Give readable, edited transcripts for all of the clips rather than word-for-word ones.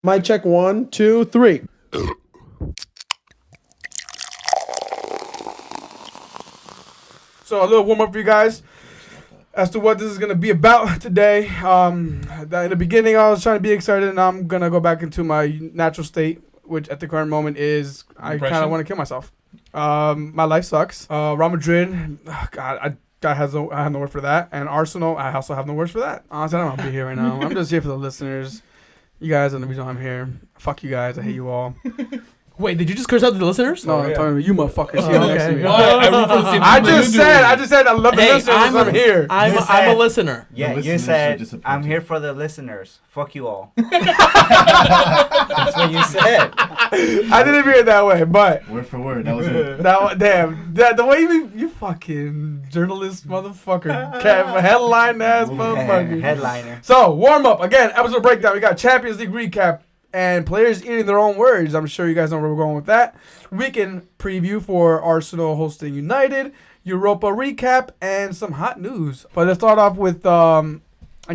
Mic check 1, 2, 3. So a little warm up for you guys as to what this is gonna be about today. In the beginning, I was trying to be excited, and I'm gonna go back into my natural state, which at the current moment is I kind of want to kill myself. My life sucks. Real Madrid, God, I have no word for that. And Arsenal, I also have no words for that. Honestly, I don't want to be here right now. I'm just here for the listeners. You guys are the reason I'm here. Fuck you guys. I hate you all. Wait, did you just curse out to the listeners? No, I'm talking to you motherfuckers. Okay. I just said I love the listeners. I'm here. I'm a listener. Yeah, you said I'm here for the listeners. Fuck you all. That's what you said. I didn't hear it that way, but word for word, that was it. Damn, the way you fucking journalist motherfucker, headline ass motherfucker. Headliner. So warm up again. Episode breakdown. We got Champions League recap. And players eating their own words. I'm sure you guys know where we're going with that. Weekend preview for Arsenal hosting United. Europa recap. And some hot news. But let's start off with, I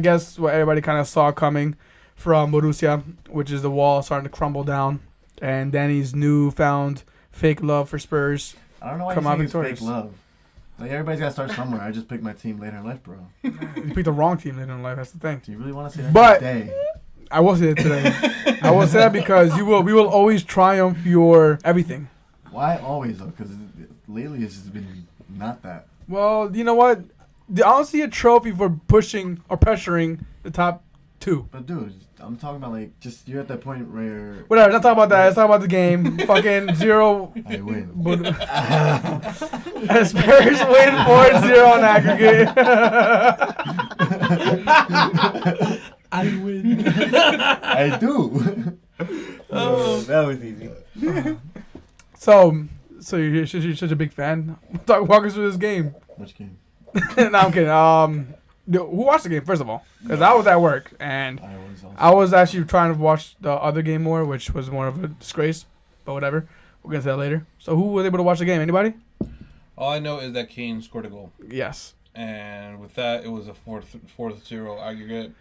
guess, what everybody kind of saw coming from Borussia, which is the wall starting to crumble down. And Danny's newfound fake love for Spurs. I don't know why you think it's fake love. Like, everybody's got to start somewhere. I just picked my team later in life, bro. You picked the wrong team later in life. That's the thing. Do you really want to say that today? I will say it today. I will say that because we will always triumph your everything. Why always, though? Because lately it's just been not that. Well, you know what? I don't see a trophy for pushing or pressuring the top two. But, dude, I'm talking about, like, just you're at that point where... Whatever, let's talk about that. Let's talk about the game. Fucking 0... I win. And Spurs win 4-0 on aggregate. I win. I do. Oh, that was easy. So you're such a big fan. Walk us through this game. Which game? No, I'm kidding. Who watched the game, first of all? Because I was at work, and I was actually trying to watch the other game more, which was more of a disgrace, but whatever. We'll get to that later. So who was able to watch the game? Anybody? All I know is that Kane scored a goal. Yes. And with that, it was a 4-0 aggregate.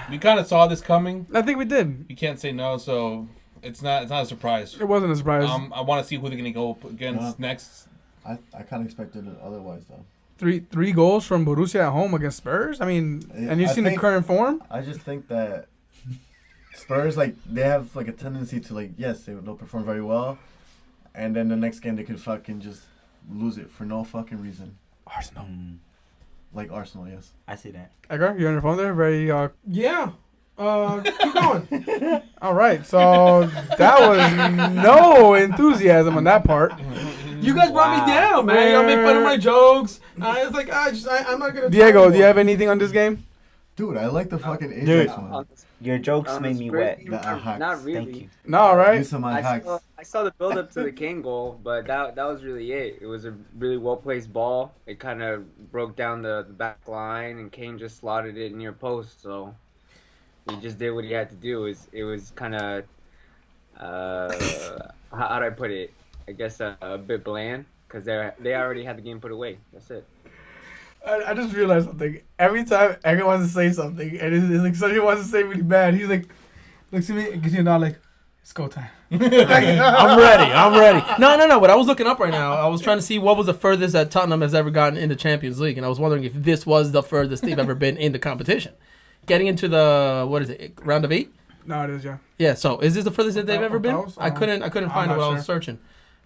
We kind of saw this coming. I think we did. You can't say no, so it's not a surprise. It wasn't a surprise. I want to see who they're going to go up against next. I kind of expected it otherwise, though. Three goals from Borussia at home against Spurs? I mean, and you've seen the current form? I just think that Spurs, like, they have, like, a tendency to, like, yes, they'll perform very well, and then the next game they could fucking just lose it for no fucking reason. Arsenal. Like Arsenal, yes. I see that. Edgar, you're on your phone there? Very, Yeah. Keep going. All right, so that was no enthusiasm on that part. You guys brought me down, man. Y'all made fun of my jokes. I was like, I'm not going to... Diego, do you have anything on this game? Dude, I like the fucking Ajax one. Your jokes made me wet. Not really. Thank you. No, right? I saw the build up to the Kane goal, but that was really it. It was a really well placed ball. It kind of broke down the back line, and Kane just slotted it near post. So he just did what he had to do. It was kind of how do I put it? I guess a bit bland because they already had the game put away. That's it. I just realized something. Every time Edgar wants to say something, and it's like somebody wants to say really bad, he's like, looks at me and gives you a nod like, it's go time. I'm ready. No. What I was looking up right now, I was trying to see what was the furthest that Tottenham has ever gotten in the Champions League, and I was wondering if this was the furthest they've ever been in the competition. Getting into the, what is it, round of 8? No, it is, yeah. Yeah, so is this the furthest that they've ever been? I couldn't find it while I was searching.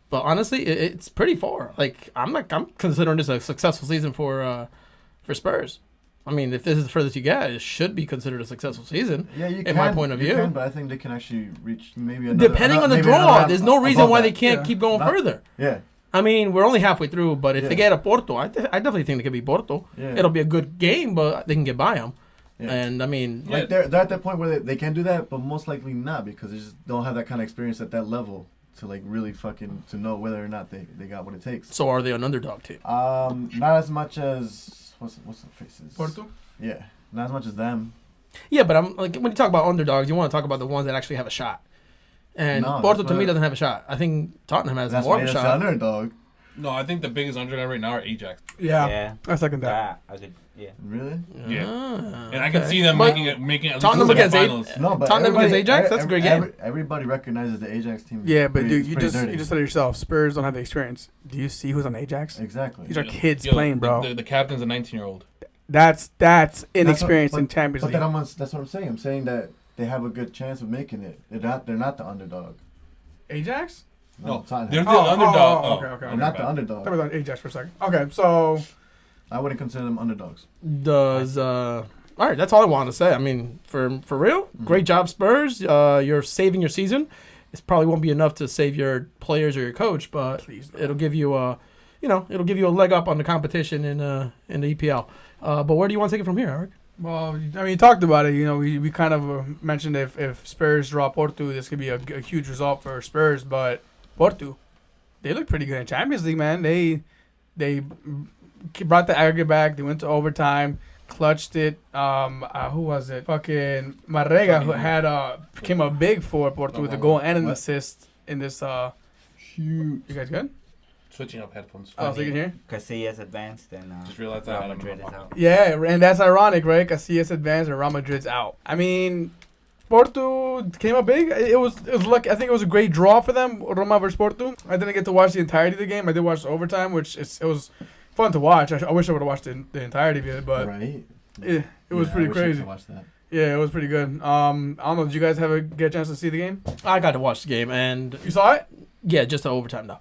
But honestly, it's pretty far. Like I'm considering this a successful season for Spurs. I mean, if this is the furthest you get, it should be considered a successful season. Yeah, you in my point of view. But I think they can actually reach maybe another. Depending on the draw, there's no reason why they can't keep going further. Yeah. I mean, we're only halfway through, but if they get a Porto, I definitely think they could be Porto. Yeah. It'll be a good game, but they can get by them. Yeah. And I mean, like they're at that point where they can do that, but most likely not because they just don't have that kind of experience at that level to like really fucking to know whether or not they got what it takes. So are they an underdog team? Not as much as what's the faces? Porto? Yeah, not as much as them. Yeah, but I'm like when you talk about underdogs, you want to talk about the ones that actually have a shot. And Porto to me doesn't have a shot. I think Tottenham has more of a shot. That's underdog. No, I think the biggest underdog right now are Ajax. Yeah. I second that. I could. Yeah. Really? Yeah. And I can see them making at least Tottenham the against finals. No, but Tottenham against Ajax. That's a great game. Everybody recognizes the Ajax team. Yeah, but dude, is you pretty just dirty. said it yourself. Spurs don't have the experience. Do you see who's on Ajax? Exactly. These are kids playing, bro. The captain's a 19-year-old. That's inexperience in Champions But League. that's what I'm saying. I'm saying that they have a good chance of making it. They're not the underdog. Ajax? No, Tottenham. they're the underdog. Okay. They're not the underdog. Talk about Ajax for a second. Okay, so I wouldn't consider them underdogs. All right, that's all I want to say. I mean, for real, great job, Spurs. You're saving your season. It probably won't be enough to save your players or your coach, but it'll give you a leg up on the competition in the EPL. But where do you want to take it from here, Eric? well, I mean, you talked about it. You know, we kind of mentioned if Spurs draw Porto, this could be a huge result for Spurs. But Porto, they look pretty good in Champions League, man. They brought the aggregate back. They went to overtime, clutched it. Who was it? Fucking Marrega, who had came up big for Porto with a goal and an assist in this. Shoot. You guys good? Switching up headphones. Oh, so you can hear? Casillas advanced and Just realized that I Real had Madrid them is in my out. Yeah, and that's ironic, right? Casillas advanced and Real Madrid's out. I mean, Porto came up big. It was lucky. I think it was a great draw for them, Roma versus Porto. I didn't get to watch the entirety of the game. I did watch the overtime, which it was fun to watch. I wish I would have watched the entirety of it, but Right. it was pretty crazy. Watch that. Yeah, it was pretty good. I don't know. Did you guys get a chance to see the game? I got to watch the game, and You saw it? yeah, just the overtime though.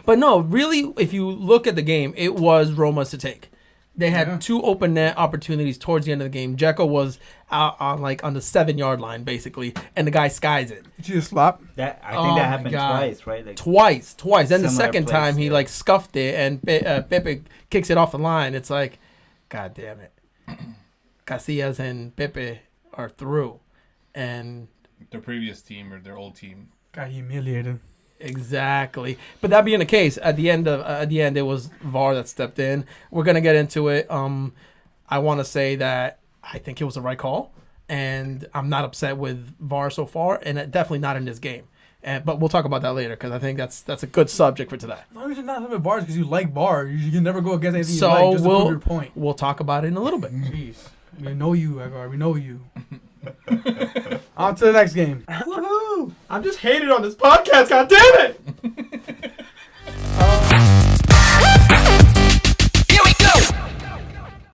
But no, really, if you look at the game, it was Roma's to take. They had two open net opportunities towards the end of the game. Dzeko was out on the 7-yard line basically, and the guy skies it. Did you just slap? that. I think Oh that my happened God. twice, right? Like, Twice. Then the Similar second place, time he yeah. scuffed it, and Pepe kicks it off the line. It's like, God damn it. Casillas and Pepe are through, and Their previous team or their old team. Got humiliated. exactly. But that being the case, at the end it was VAR that stepped in. We're gonna get into it. I want to say that I think it was the right call, and I'm not upset with VAR so far, and definitely not in this game. But we'll talk about that later because I think that's a good subject for today. As long as you're not having bars because you like bars, you can never go against anything So you like just to prove your point. We'll talk about it in a little bit. Jeez. We know you, Edgar. We know you. On to the next game. Woohoo! I'm just hated on this podcast. God damn it!